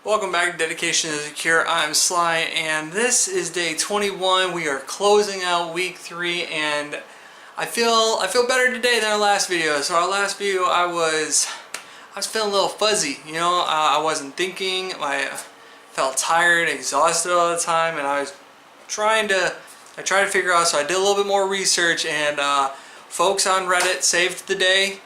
Welcome back to Dedication is a Cure. I'm Sly, and this is day 21. We are closing out week 3, and I feel better today than our last video. So our last video, I was feeling a little fuzzy. You know, I wasn't thinking. I felt tired, exhausted all the time, and I tried to figure out. So I did a little bit more research, and folks on Reddit saved the day.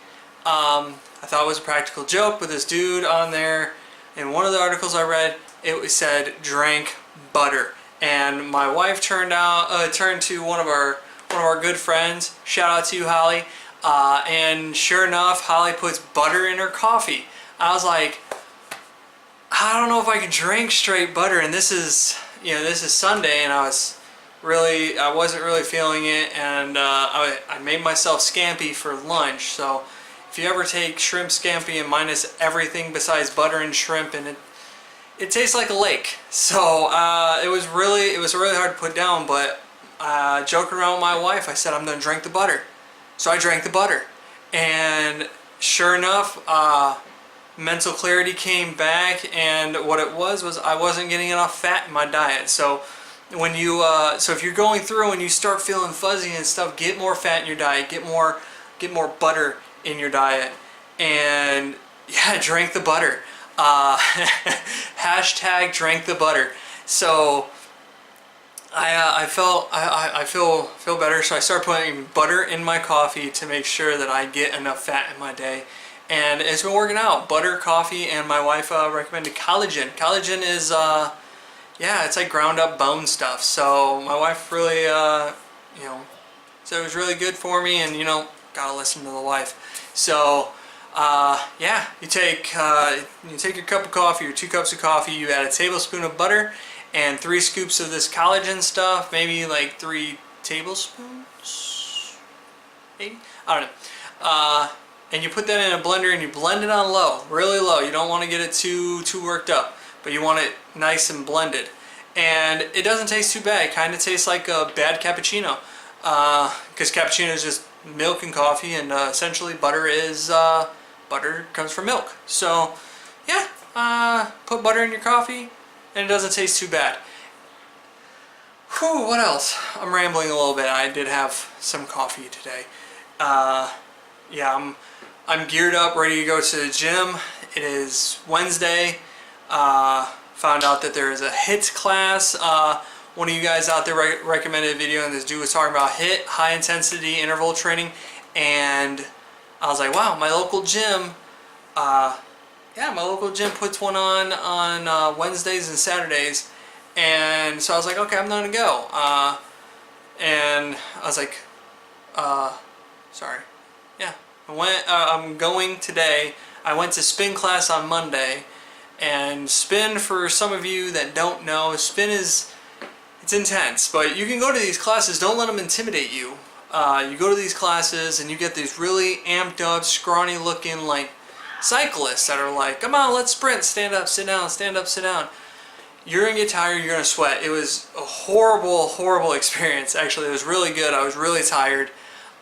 I thought it was a practical joke, but this dude on there, in one of the articles I read, it said drank butter, and my wife turned to one of our good friends. Shout out to you, Holly. And sure enough, Holly puts butter in her coffee. I was like, I don't know if I can drink straight butter, and this is Sunday, and I wasn't really feeling it, and I made myself scampi for lunch. So if you ever take shrimp scampi and minus everything besides butter and shrimp, and it tastes like a lake. So it was really hard to put down. But joking around with my wife, I said I'm gonna drink the butter. So I drank the butter, and sure enough, mental clarity came back, and what it was I wasn't getting enough fat in my diet. So when you if you're going through and you start feeling fuzzy and stuff, get more fat in your diet, get more butter in your diet, and yeah, drink the butter. Hashtag drank the butter. So I feel better, so I started putting butter in my coffee to make sure that I get enough fat in my day, and it's been working out. Butter, coffee, and my wife recommended collagen. Collagen is it's like ground up bone stuff. So my wife really said it was really good for me, and gotta listen to the wife. So you take your cup of coffee or 2 cups of coffee, you add a tablespoon of butter and 3 scoops of this collagen stuff, maybe like 3 tablespoons, maybe? I don't know. And you put that in a blender and you blend it on low, really low. You don't want to get it too worked up, but you want it nice and blended. And it doesn't taste too bad. It kind of tastes like a bad cappuccino, because cappuccino is just milk and coffee, and essentially butter comes from milk. So yeah, put butter in your coffee, and it doesn't taste too bad. Whew, what else? I'm rambling a little bit. I did have some coffee today. I'm geared up, ready to go to the gym. It is Wednesday. Found out that there is a HIIT class. One of you guys out there recommended a video, and this dude was talking about HIIT, high intensity interval training, and I was like, wow, my local gym puts one on Wednesdays and Saturdays, and so I was like, okay, I'm gonna go. And I was like, I'm going today. I went to spin class on Monday, and spin, for some of you that don't know, spin it's intense, but you can go to these classes. Don't let them intimidate you. You go to these classes and you get these really amped up, scrawny looking like cyclists that are like, come on, let's sprint, stand up, sit down, stand up, sit down. You're gonna get tired, you're gonna sweat. It was a horrible experience. Actually, it was really good. I was really tired.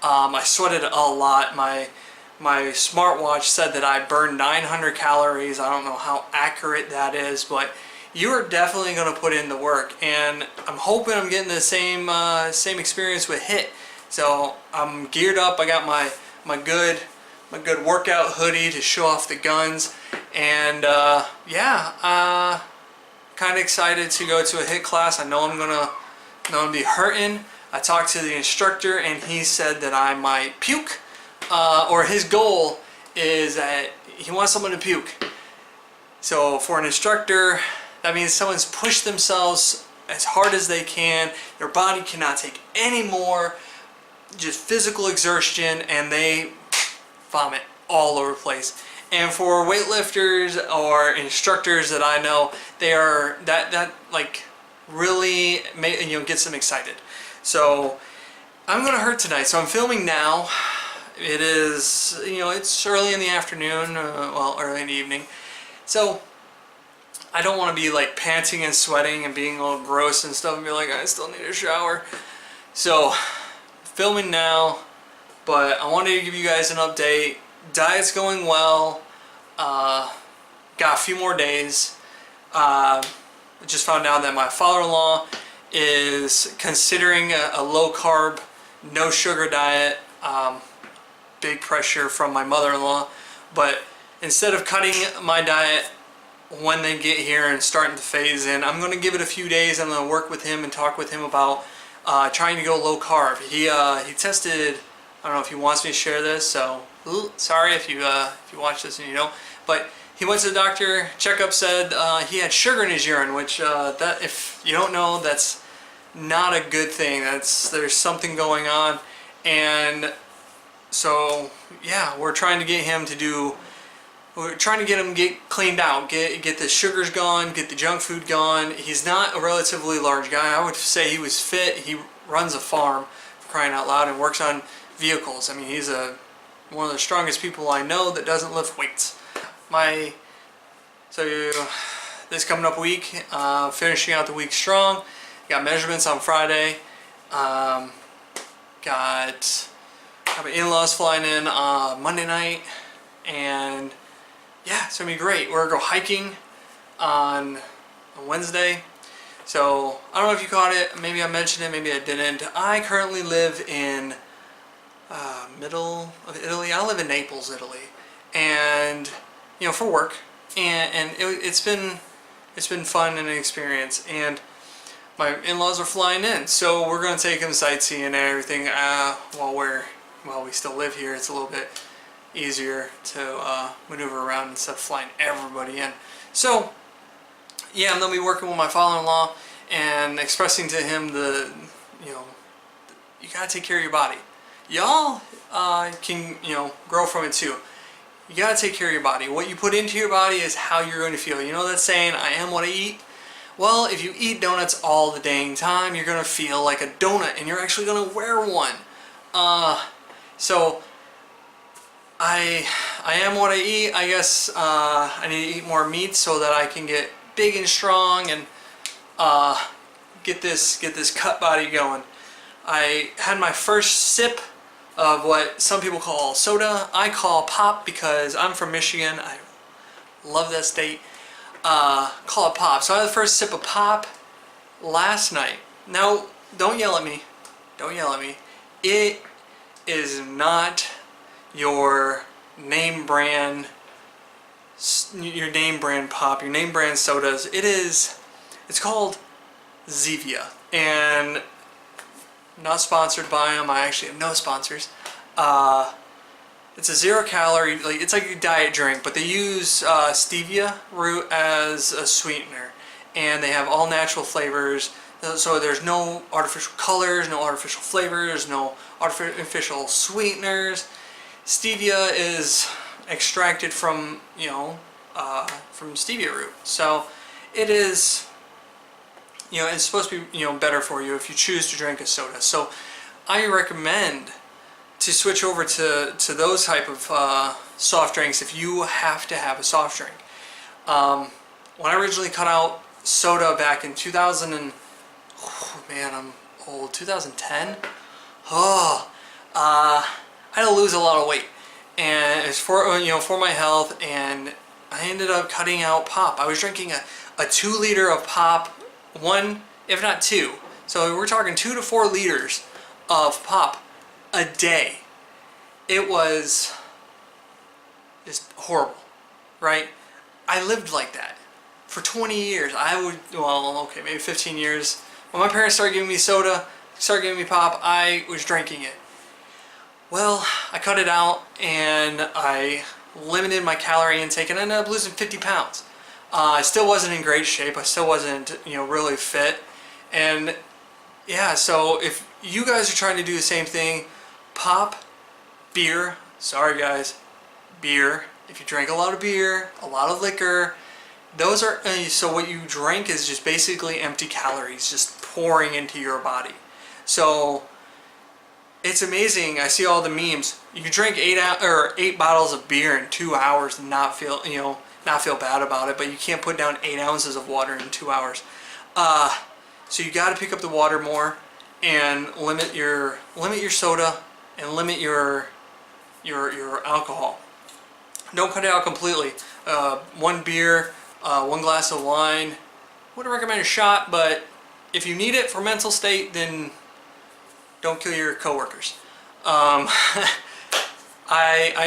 I sweated a lot. My smartwatch said that I burned 900 calories. I don't know how accurate that is, but you are definitely going to put in the work, and I'm hoping I'm getting the same experience with HIIT. So I'm geared up. I got my good workout hoodie to show off the guns, and kind of excited to go to a HIIT class. I know I'm gonna be hurting. I talked to the instructor, and he said that I might puke, or his goal is that he wants someone to puke. So for an instructor, that means someone's pushed themselves as hard as they can. Their body cannot take any more, just physical exertion, and they vomit all over the place. And for weightlifters or instructors that I know, they are that like really gets them excited. So I'm gonna hurt tonight. So I'm filming now. It is it's early in the afternoon, early in the evening. So I don't want to be like panting and sweating and being all gross and stuff and be like, I still need a shower. So filming now, but I wanted to give you guys an update. Diet's going well. Got a few more days. just found out that my father-in-law is considering a low-carb, no-sugar diet. Big pressure from my mother-in-law, but instead of cutting my diet when they get here and starting to phase in, I'm going to give it a few days. I'm going to work with him and talk with him about trying to go low carb. He tested, I don't know if he wants me to share this, so sorry if you watch this and you don't, but he went to the doctor, checkup said he had sugar in his urine, which that, if you don't know, that's not a good thing. There's something going on. And so yeah, we're trying to get him get cleaned out, get the sugars gone, get the junk food gone. He's not a relatively large guy. I would say he was fit. He runs a farm, for crying out loud, and works on vehicles. I mean, he's one of the strongest people I know that doesn't lift weights. This coming up week, finishing out the week strong. Got measurements on Friday. Got my in-laws flying in Monday night, and yeah, it's gonna be great. We're gonna go hiking on Wednesday. So I don't know if you caught it. Maybe I mentioned it. Maybe I didn't. I currently live in middle of Italy. I live in Naples, Italy, and for work. And it's been fun and an experience. And my in-laws are flying in, so we're gonna take them sightseeing and everything while we still live here. It's a little bit easier to maneuver around instead of flying everybody in. So yeah, I'm gonna be working with my father-in-law and expressing to him you gotta take care of your body. Y'all can grow from it too. You gotta take care of your body. What you put into your body is how you're going to feel. You know that saying, I am what I eat? Well, if you eat donuts all the dang time, you're gonna feel like a donut, and you're actually gonna wear one. So I am what I eat. I guess I need to eat more meat so that I can get big and strong and get this cut body going. I had my first sip of what some people call soda. I call pop because I'm from Michigan. I love that state. Call it pop. So I had the first sip of pop last night. Now, don't yell at me. Don't yell at me. It is not your name brand pop, your name brand sodas. It's called Zevia, and I'm not sponsored by them. I actually have no sponsors. It's a 0 calorie, it's like a diet drink, but they use stevia root as a sweetener, and they have all natural flavors. So there's no artificial colors, no artificial flavors, no artificial sweeteners. Stevia is extracted from from stevia root. So it is, it's supposed to be better for you if you choose to drink a soda. So I recommend to switch over to those type of soft drinks if you have to have a soft drink. When I originally cut out soda back in 2000 and I'm old, 2010. I had to lose a lot of weight, and it's for my health, and I ended up cutting out pop. I was drinking a 2 liter of pop, 1 if not 2. So we're talking 2 to 4 liters of pop a day. It was just horrible, right? I lived like that for 20 years. Maybe 15 years. When my parents started giving me soda, started giving me pop, I was drinking it. Well, I cut it out and I limited my calorie intake, and I ended up losing 50 pounds. I still wasn't in great shape. I still wasn't, really fit. And yeah, so if you guys are trying to do the same thing, pop, beer, sorry guys, beer. If you drink a lot of beer, a lot of liquor, those are, so what you drink is just basically empty calories just pouring into your body. So it's amazing. I see all the memes. You can drink 8 bottles of beer in 2 hours and not feel bad about it, but you can't put down 8 ounces of water in 2 hours. So you got to pick up the water more and limit your soda and limit your alcohol. Don't cut it out completely. 1 beer 1 glass of wine. Wouldn't recommend a shot, but if you need it for mental state, then don't kill your coworkers. I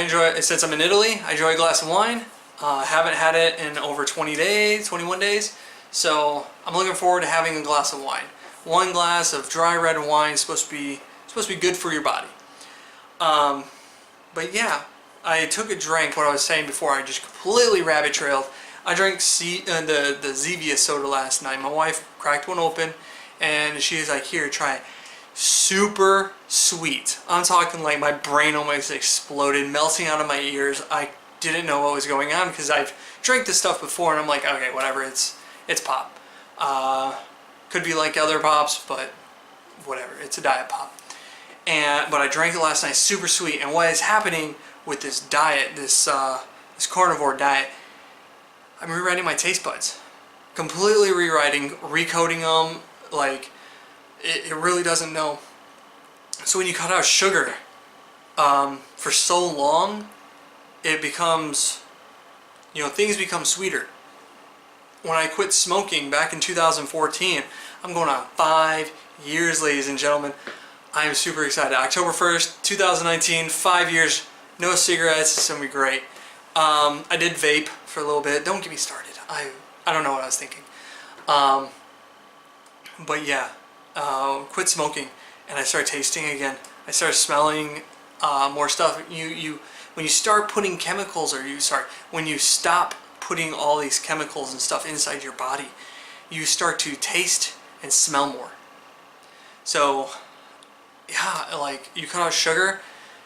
enjoy it. Since I'm in Italy, I enjoy a glass of wine. Haven't had it in over 20 days, 21 days. So I'm looking forward to having a glass of wine. 1 glass of dry red wine is supposed to be good for your body. But yeah, I took a drink. What I was saying before, I just completely rabbit trailed. I drank the Zevia soda last night. My wife cracked one open, and she's like, "Here, try it." Super sweet. I'm talking like my brain almost exploded, melting out of my ears. I didn't know what was going on because I've drank this stuff before, and I'm like, okay, whatever. It's pop. Could be like other pops, but whatever. It's a diet pop. But I drank it last night, super sweet. And what is happening with this diet, this carnivore diet? I'm rewriting my taste buds, completely rewriting, recoding them. Like it really doesn't know. So when you cut out sugar for so long, it becomes, things become sweeter. When I quit smoking back in 2014, I'm going on 5 years, ladies and gentlemen. I am super excited. October 1st, 2019, 5 years, no cigarettes. It's going to be great. I did vape for a little bit. Don't get me started. I don't know what I was thinking. But yeah, quit smoking, and I started tasting again. I started smelling more stuff. When you start putting chemicals, when you stop putting all these chemicals and stuff inside your body, you start to taste and smell more. So yeah, like you cut out sugar,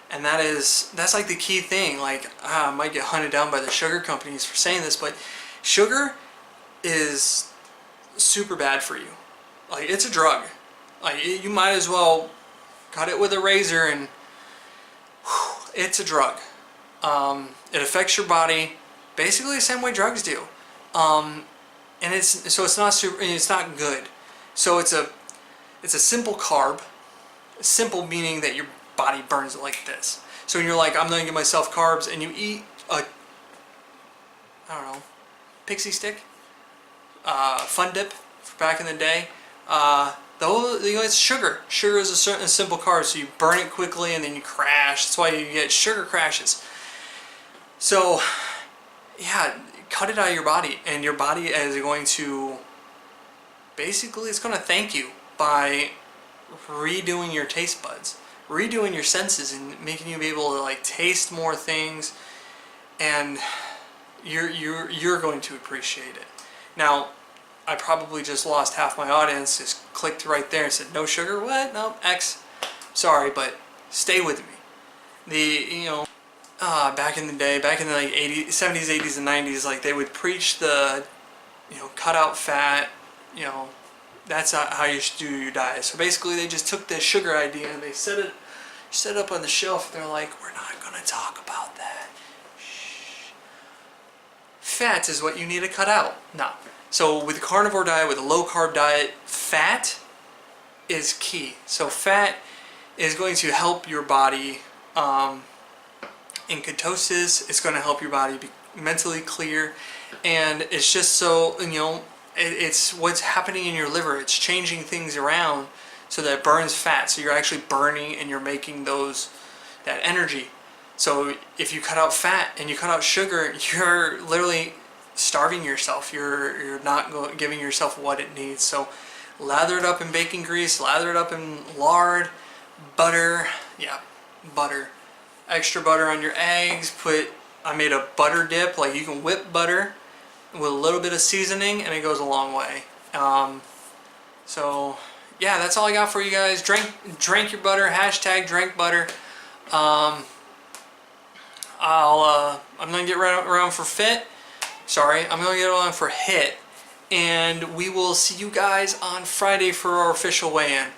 and that's like the key thing. Like I might get hunted down by the sugar companies for saying this, but sugar is super bad for you. Like it's a drug. Like you might as well cut it with a razor, and it's a drug. It affects your body basically the same way drugs do, and it's not good. So it's a simple carb. Simple meaning that your body burns it like this. So when you're like, I'm gonna give myself carbs, and you eat a, I don't know, pixie stick, Fun Dip back in the day. It's sugar. Sugar is a simple carb, so you burn it quickly and then you crash. That's why you get sugar crashes. So yeah, cut it out of your body, and your body is going to, basically it's going to thank you by redoing your taste buds, redoing your senses, and making you be able to like taste more things, and you're going to appreciate it. Now, I probably just lost half my audience, just clicked right there and said, no sugar? What? No, X. Sorry, but stay with me. Back in the day, back in the like 70s, 80s, and 90s, like they would preach the, cut out fat, that's how you should do your diet. So basically they just took the sugar idea and they set it up on the shelf, and they're like, we're not going to talk about that. Shh. Fat is what you need to cut out. No. So with the carnivore diet, with a low carb diet, fat is key. So fat is going to help your body in ketosis. It's going to help your body be mentally clear, and it's just so, it's what's happening in your liver. It's changing things around so that it burns fat. So you're actually burning, and you're making that energy. So if you cut out fat and you cut out sugar, you're literally starving yourself. You're not giving yourself what it needs. So lather it up in bacon grease, lather it up in lard, butter. Yeah, butter. Extra butter on your eggs. I made a butter dip. Like you can whip butter with a little bit of seasoning, and it goes a long way. So yeah, that's all I got for you guys. Drink your butter. Hashtag drink butter. I'm gonna get around for fit. Sorry, I'm gonna get around for hit, and we will see you guys on Friday for our official weigh-in.